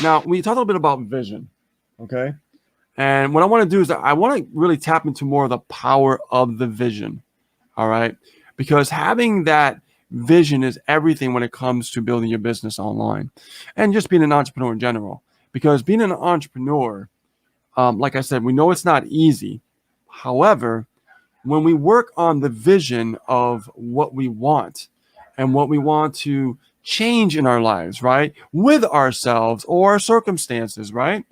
Now, we talked a little bit about vision, okay? And what I want to do is I want to really tap into more of the power of the vision, all right? Because having that vision is everything when it comes to building your business online and just being an entrepreneur in general. Because being an entrepreneur, like I said, we know it's not easy. However, when we work on the vision of what we want and what we want to change in our lives, right, with ourselves or our circumstances, right,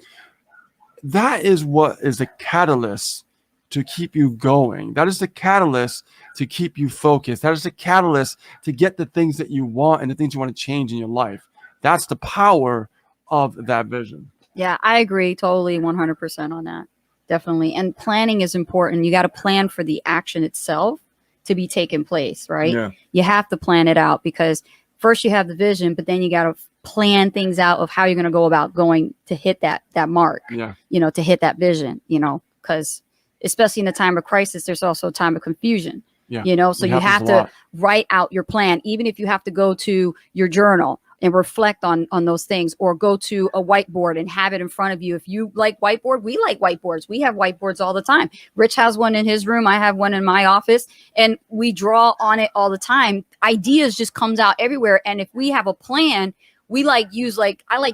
that is what is the catalyst to keep you going. That is the catalyst to keep you focused. That is the catalyst to get the things that you want and the things you want to change in your life. That's the power of that vision. Yeah, I agree totally 100% on that. Definitely. And planning is important. You got to plan for the action itself to be taking place, right? Yeah. You have to plan it out because first you have the vision, but then you got to plan things out of how you're going to go about going to hit that mark, Yeah. To hit that vision, because especially in the time of crisis, there's also a time of confusion, Yeah. so you have to write out your plan, even if you have to go to your journal and reflect on those things, or go to a whiteboard and have it in front of you. If you like whiteboard, we like whiteboards. We have whiteboards all the time. Rich has one in his room. I have one in my office, and we draw on it all the time. Ideas just comes out everywhere. And if we have a plan, I like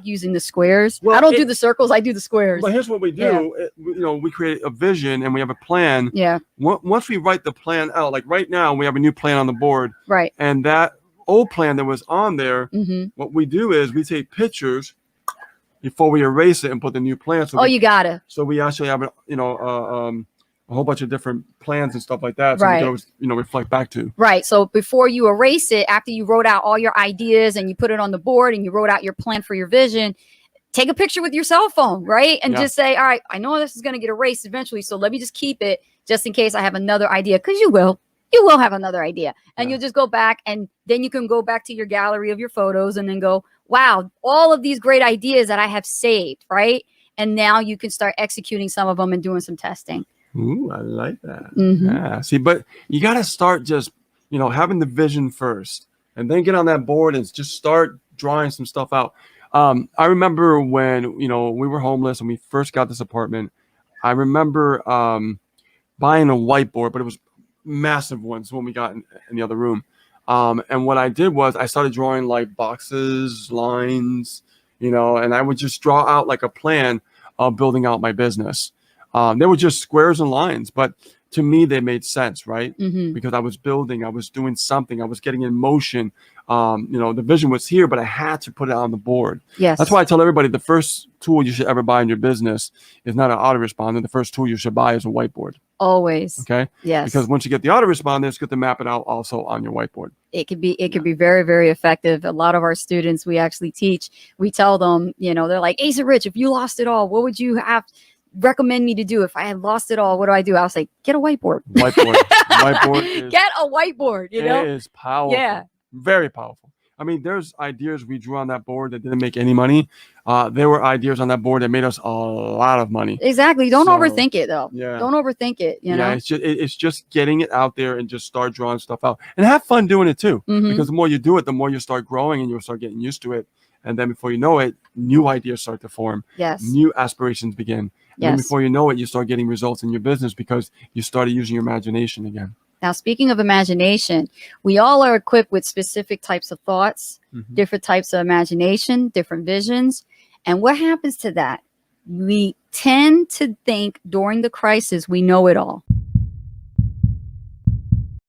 using the squares. Well, I don't do the circles. I do the squares. But here's what we do. We create a vision and we have a plan. Yeah. Once we write the plan out, like right now, we have a new plan on the board. Right. And that old plan that was on there, what we do is we take pictures before we erase it and put the new plan. So you gotta. So we actually have a whole bunch of different plans and stuff like that. So Right. we can always, reflect back to. Right. So before you erase it, after you wrote out all your ideas and you put it on the board and you wrote out your plan for your vision, take a picture with your cell phone, right? And just say, all right, I know this is going to get erased eventually, so let me just keep it just in case I have another idea, because you will have another idea, and you'll just go back, and then you can go back to your gallery of your photos and then go, wow, all of these great ideas that I have saved, right? And now you can start executing some of them and doing some testing. Ooh, I like that. Yeah. See, but you got to start just, having the vision first, and then get on that board and just start drawing some stuff out. I remember when, we were homeless and we first got this apartment. I remember buying a whiteboard, but it was massive ones when we got in the other room. And what I did was I started drawing like boxes, lines, and I would just draw out like a plan of building out my business. They were just squares and lines, but to me, they made sense, right? Because I was building, I was doing something, I was getting in motion. The vision was here, but I had to put it on the board. Yes. That's why I tell everybody the first tool you should ever buy in your business is not an autoresponder. The first tool you should buy is a whiteboard. Always. Okay. Yes. Because once you get the autoresponder, it's good to map it out also on your whiteboard. It could be very, very effective. A lot of our students we actually teach, we tell them, they're like, Asa Rich, if you lost it all, what would you recommend me to do? If I had lost it all, what do I do? I'll say, get a whiteboard. Whiteboard. Get a whiteboard. It is powerful. Yeah. Very powerful. I mean, there's ideas we drew on that board that didn't make any money. There were ideas on that board that made us a lot of money. Exactly. Don't overthink it, though. Yeah. Don't overthink it. You know. It's just getting it out there and just start drawing stuff out and have fun doing it too. Because the more you do it, the more you start growing and you'll start getting used to it. And then before you know it, new ideas start to form. Yes. New aspirations begin. Yes. And before you know it, you start getting results in your business because you started using your imagination again. Now, speaking of imagination, we all are equipped with specific types of thoughts, different types of imagination, different visions. And what happens to that? We tend to think during the crisis, we know it all.